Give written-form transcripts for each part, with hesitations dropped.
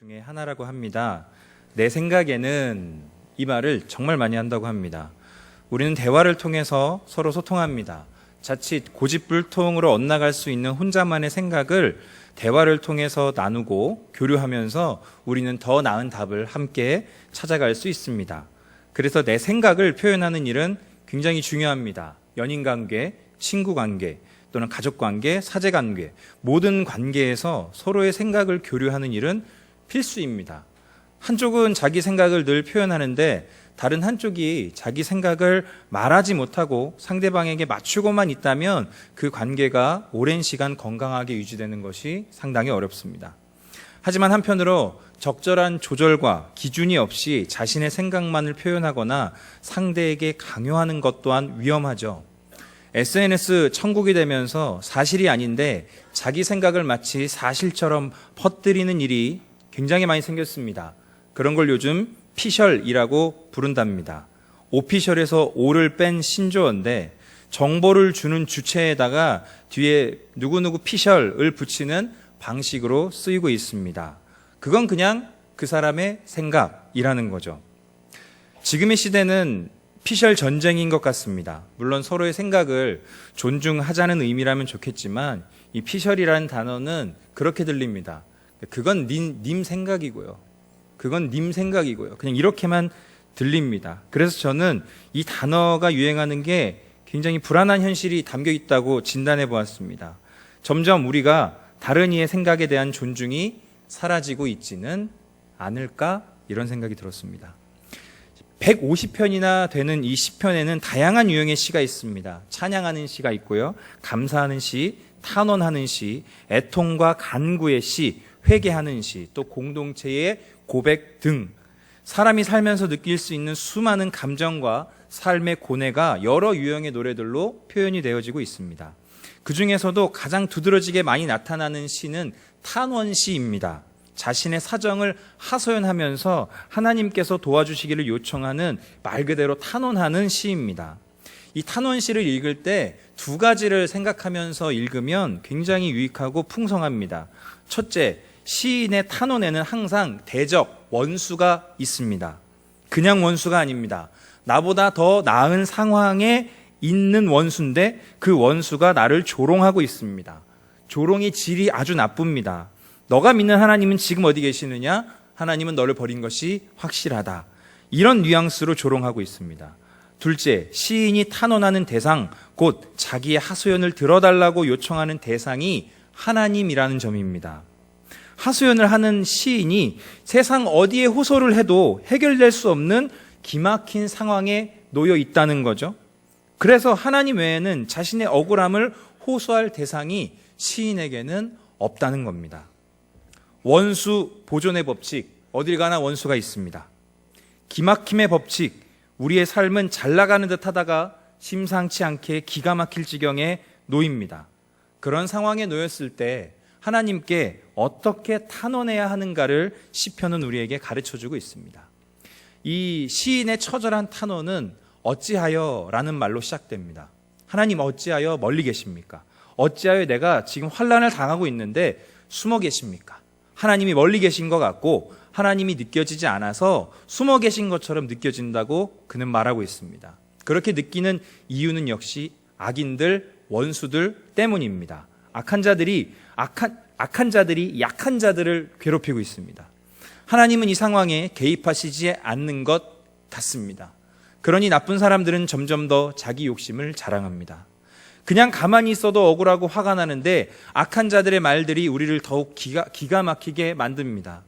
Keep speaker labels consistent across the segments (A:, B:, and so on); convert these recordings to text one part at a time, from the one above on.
A: 중에 하나라고 합니다. 내 생각에는 이 말을 정말 많이 한다고 합니다. 우리는 대화를 통해서 서로 소통합니다. 자칫 고집불통으로 엇나갈 수 있는 혼자만의 생각을 대화를 통해서 나누고 교류하면서 우리는 더 나은 답을 함께 찾아갈 수 있습니다. 그래서 내 생각을 표현하는 일은 굉장히 중요합니다. 연인관계, 친구관계, 또는 가족관계, 사제관계, 모든 관계에서 서로의 생각을 교류하는 일은 필수입니다. 한쪽은 자기 생각을 늘 표현하는데 다른 한쪽이 자기 생각을 말하지 못하고 상대방에게 맞추고만 있다면 그 관계가 오랜 시간 건강하게 유지되는 것이 상당히 어렵습니다. 하지만 한편으로 적절한 조절과 기준이 없이 자신의 생각만을 표현하거나 상대에게 강요하는 것 또한 위험하죠. SNS 천국이 되면서 사실이 아닌데 자기 생각을 마치 사실처럼 퍼뜨리는 일이 굉장히 많이 생겼습니다. 그런 걸 요즘 피셜이라고 부른답니다. 오피셜에서 오를 뺀 신조어인데 정보를 주는 주체에다가 뒤에 누구누구 피셜을 붙이는 방식으로 쓰이고 있습니다. 그건 그냥 그 사람의 생각이라는 거죠. 지금의 시대는 피셜 전쟁인 것 같습니다. 물론 서로의 생각을 존중하자는 의미라면 좋겠지만 이 피셜이라는 단어는 그렇게 들립니다. 그건 님 생각이고요. 그건 님 생각이고요. 그냥 이렇게만 들립니다. 그래서 저는 이 단어가 유행하는 게 굉장히 불안한 현실이 담겨 있다고 진단해 보았습니다. 점점 우리가 다른 이의 생각에 대한 존중이 사라지고 있지는 않을까 이런 생각이 들었습니다. 150편이나 되는 이 시편에는 다양한 유형의 시가 있습니다. 찬양하는 시가 있고요. 감사하는 시, 탄원하는 시, 애통과 간구의 시, 회개하는 시, 또 공동체의 고백 등 사람이 살면서 느낄 수 있는 수많은 감정과 삶의 고뇌가 여러 유형의 노래들로 표현이 되어지고 있습니다. 그 중에서도 가장 두드러지게 많이 나타나는 시는 탄원시입니다. 자신의 사정을 하소연하면서 하나님께서 도와주시기를 요청하는 말 그대로 탄원하는 시입니다. 이 탄원시를 읽을 때 두 가지를 생각하면서 읽으면 굉장히 유익하고 풍성합니다. 첫째, 시인의 탄원에는 항상 대적, 원수가 있습니다. 그냥 원수가 아닙니다. 나보다 더 나은 상황에 있는 원수인데 그 원수가 나를 조롱하고 있습니다. 조롱의 질이 아주 나쁩니다. 너가 믿는 하나님은 지금 어디 계시느냐? 하나님은 너를 버린 것이 확실하다. 이런 뉘앙스로 조롱하고 있습니다. 둘째, 시인이 탄원하는 대상, 곧 자기의 하소연을 들어달라고 요청하는 대상이 하나님이라는 점입니다. 하소연을 하는 시인이 세상 어디에 호소를 해도 해결될 수 없는 기막힌 상황에 놓여 있다는 거죠. 그래서 하나님 외에는 자신의 억울함을 호소할 대상이 시인에게는 없다는 겁니다. 원수 보존의 법칙, 어딜 가나 원수가 있습니다. 기막힘의 법칙, 우리의 삶은 잘 나가는 듯 하다가 심상치 않게 기가 막힐 지경에 놓입니다. 그런 상황에 놓였을 때 하나님께 어떻게 탄원해야 하는가를 시편은 우리에게 가르쳐주고 있습니다. 이 시인의 처절한 탄원은 어찌하여 라는 말로 시작됩니다. 하나님 어찌하여 멀리 계십니까? 어찌하여 내가 지금 환난을 당하고 있는데 숨어 계십니까? 하나님이 멀리 계신 것 같고 하나님이 느껴지지 않아서 숨어 계신 것처럼 느껴진다고 그는 말하고 있습니다. 그렇게 느끼는 이유는 역시 악인들, 원수들 때문입니다. 악한 자들이 약한 자들을 괴롭히고 있습니다. 하나님은 이 상황에 개입하시지 않는 것 같습니다. 그러니 나쁜 사람들은 점점 더 자기 욕심을 자랑합니다. 그냥 가만히 있어도 억울하고 화가 나는데 악한 자들의 말들이 우리를 더욱 기가 막히게 만듭니다.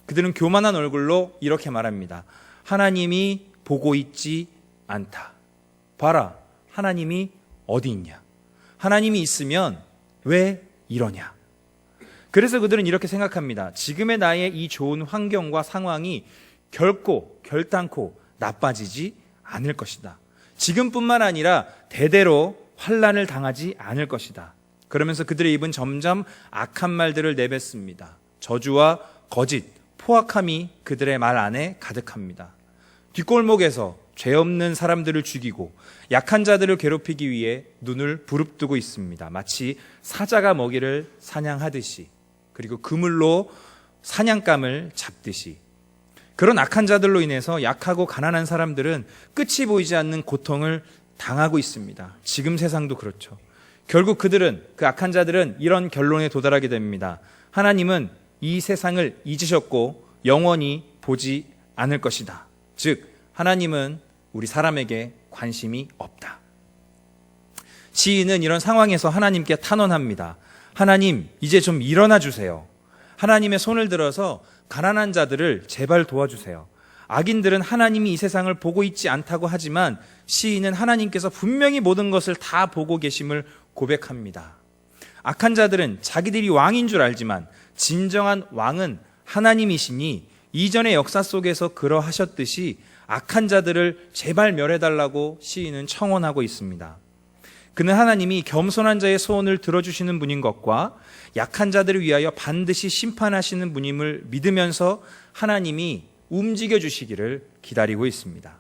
A: 그들은 교만한 얼굴로 이렇게 말합니다. 하나님이 보고 있지 않다. 봐라, 하나님이 어디 있냐? 하나님이 있으면 왜 이러냐? 그래서 그들은 이렇게 생각합니다. 지금의 나의 이 좋은 환경과 상황이 결단코 나빠지지 않을 것이다. 지금뿐만 아니라 대대로 환난을 당하지 않을 것이다. 그러면서 그들의 입은 점점 악한 말들을 내뱉습니다. 저주와 거짓, 포악함이 그들의 말 안에 가득합니다. 뒷골목에서 죄 없는 사람들을 죽이고 약한 자들을 괴롭히기 위해 눈을 부릅뜨고 있습니다. 마치 사자가 먹이를 사냥하듯이. 그리고 그물로 사냥감을 잡듯이 그런 악한 자들로 인해서 약하고 가난한 사람들은 끝이 보이지 않는 고통을 당하고 있습니다. 지금 세상도 그렇죠. 결국 그 악한 자들은 이런 결론에 도달하게 됩니다. 하나님은 이 세상을 잊으셨고 영원히 보지 않을 것이다. 즉 하나님은 우리 사람에게 관심이 없다. 시인은 이런 상황에서 하나님께 탄원합니다. 하나님, 이제 좀 일어나 주세요. 하나님의 손을 들어서 가난한 자들을 제발 도와주세요. 악인들은 하나님이 이 세상을 보고 있지 않다고 하지만 시인은 하나님께서 분명히 모든 것을 다 보고 계심을 고백합니다. 악한 자들은 자기들이 왕인 줄 알지만 진정한 왕은 하나님이시니 이전의 역사 속에서 그러하셨듯이 악한 자들을 제발 멸해달라고 시인은 청원하고 있습니다. 그는 하나님이 겸손한 자의 소원을 들어주시는 분인 것과 약한 자들을 위하여 반드시 심판하시는 분임을 믿으면서 하나님이 움직여 주시기를 기다리고 있습니다.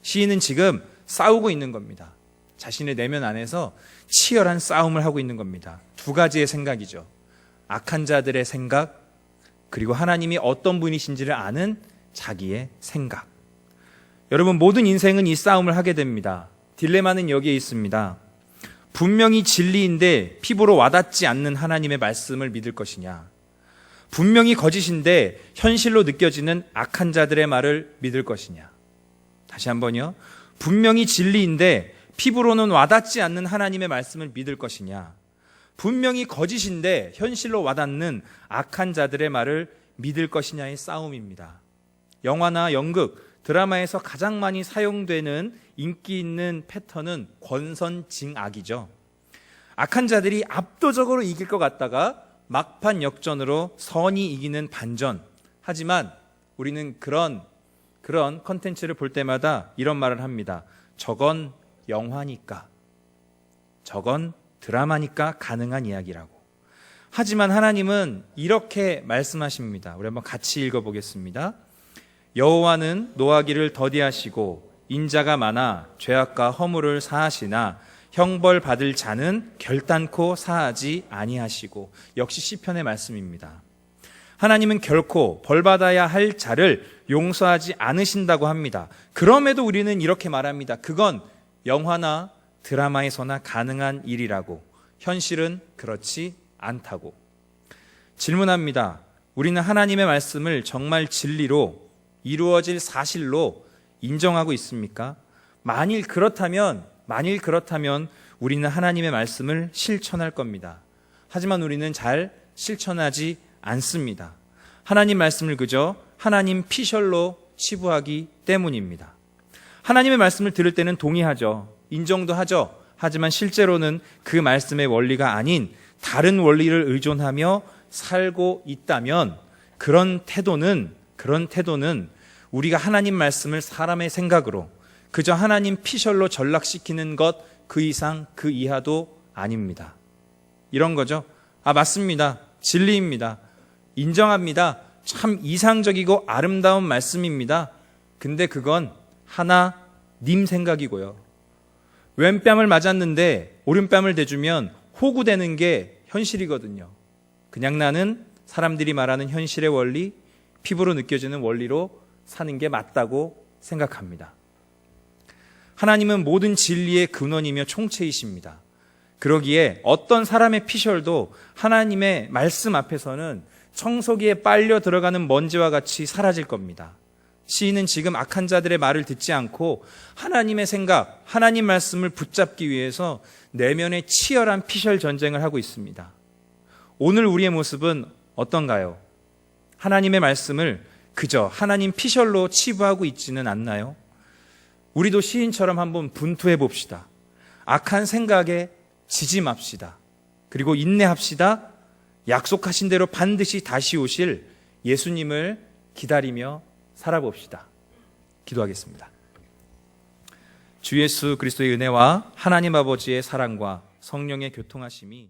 A: 시인은 지금 싸우고 있는 겁니다. 자신의 내면 안에서 치열한 싸움을 하고 있는 겁니다. 두 가지의 생각이죠. 악한 자들의 생각, 그리고 하나님이 어떤 분이신지를 아는 자기의 생각. 여러분, 모든 인생은 이 싸움을 하게 됩니다. 딜레마는 여기에 있습니다. 분명히 진리인데 피부로 와닿지 않는 하나님의 말씀을 믿을 것이냐, 분명히 거짓인데 현실로 느껴지는 악한 자들의 말을 믿을 것이냐. 다시 한번요. 분명히 진리인데 피부로는 와닿지 않는 하나님의 말씀을 믿을 것이냐, 분명히 거짓인데 현실로 와닿는 악한 자들의 말을 믿을 것이냐의 싸움입니다. 영화나 연극, 드라마에서 가장 많이 사용되는 인기 있는 패턴은 권선징악이죠. 악한 자들이 압도적으로 이길 것 같다가 막판 역전으로 선이 이기는 반전. 하지만 우리는 그런 컨텐츠를 볼 때마다 이런 말을 합니다. 저건 영화니까, 저건 드라마니까 가능한 이야기라고. 하지만 하나님은 이렇게 말씀하십니다. 우리 한번 같이 읽어보겠습니다. 여호와는 노하기를 더디하시고 인자가 많아 죄악과 허물을 사하시나 형벌 받을 자는 결단코 사하지 아니하시고. 역시 시편의 말씀입니다. 하나님은 결코 벌받아야 할 자를 용서하지 않으신다고 합니다. 그럼에도 우리는 이렇게 말합니다. 그건 영화나 드라마에서나 가능한 일이라고. 현실은 그렇지 않다고. 질문합니다. 우리는 하나님의 말씀을 정말 진리로 이루어질 사실로 인정하고 있습니까? 만일 그렇다면 우리는 하나님의 말씀을 실천할 겁니다. 하지만 우리는 잘 실천하지 않습니다. 하나님 말씀을 그저 하나님 피셜로 치부하기 때문입니다. 하나님의 말씀을 들을 때는 동의하죠. 인정도 하죠. 하지만 실제로는 그 말씀의 원리가 아닌 다른 원리를 의존하며 살고 있다면 그런 태도는 우리가 하나님 말씀을 사람의 생각으로 그저 하나님 피셜로 전락시키는 것 그 이상 그 이하도 아닙니다. 이런 거죠. 맞습니다. 진리입니다. 인정합니다. 참 이상적이고 아름다운 말씀입니다. 근데 그건 하나님 생각이고요. 왼뺨을 맞았는데 오른뺨을 대주면 호구되는 게 현실이거든요. 그냥 나는 사람들이 말하는 현실의 원리, 피부로 느껴지는 원리로 사는 게 맞다고 생각합니다. 하나님은 모든 진리의 근원이며 총체이십니다. 그러기에 어떤 사람의 피셜도 하나님의 말씀 앞에서는 청소기에 빨려 들어가는 먼지와 같이 사라질 겁니다. 시인은 지금 악한 자들의 말을 듣지 않고 하나님의 생각, 하나님 말씀을 붙잡기 위해서 내면의 치열한 피셜 전쟁을 하고 있습니다. 오늘 우리의 모습은 어떤가요? 하나님의 말씀을 그저 하나님 피셜로 치부하고 있지는 않나요? 우리도 시인처럼 한번 분투해 봅시다. 악한 생각에 지지 맙시다. 그리고 인내합시다. 약속하신 대로 반드시 다시 오실 예수님을 기다리며 살아봅시다. 기도하겠습니다. 주 예수 그리스도의 은혜와 하나님 아버지의 사랑과 성령의 교통하심이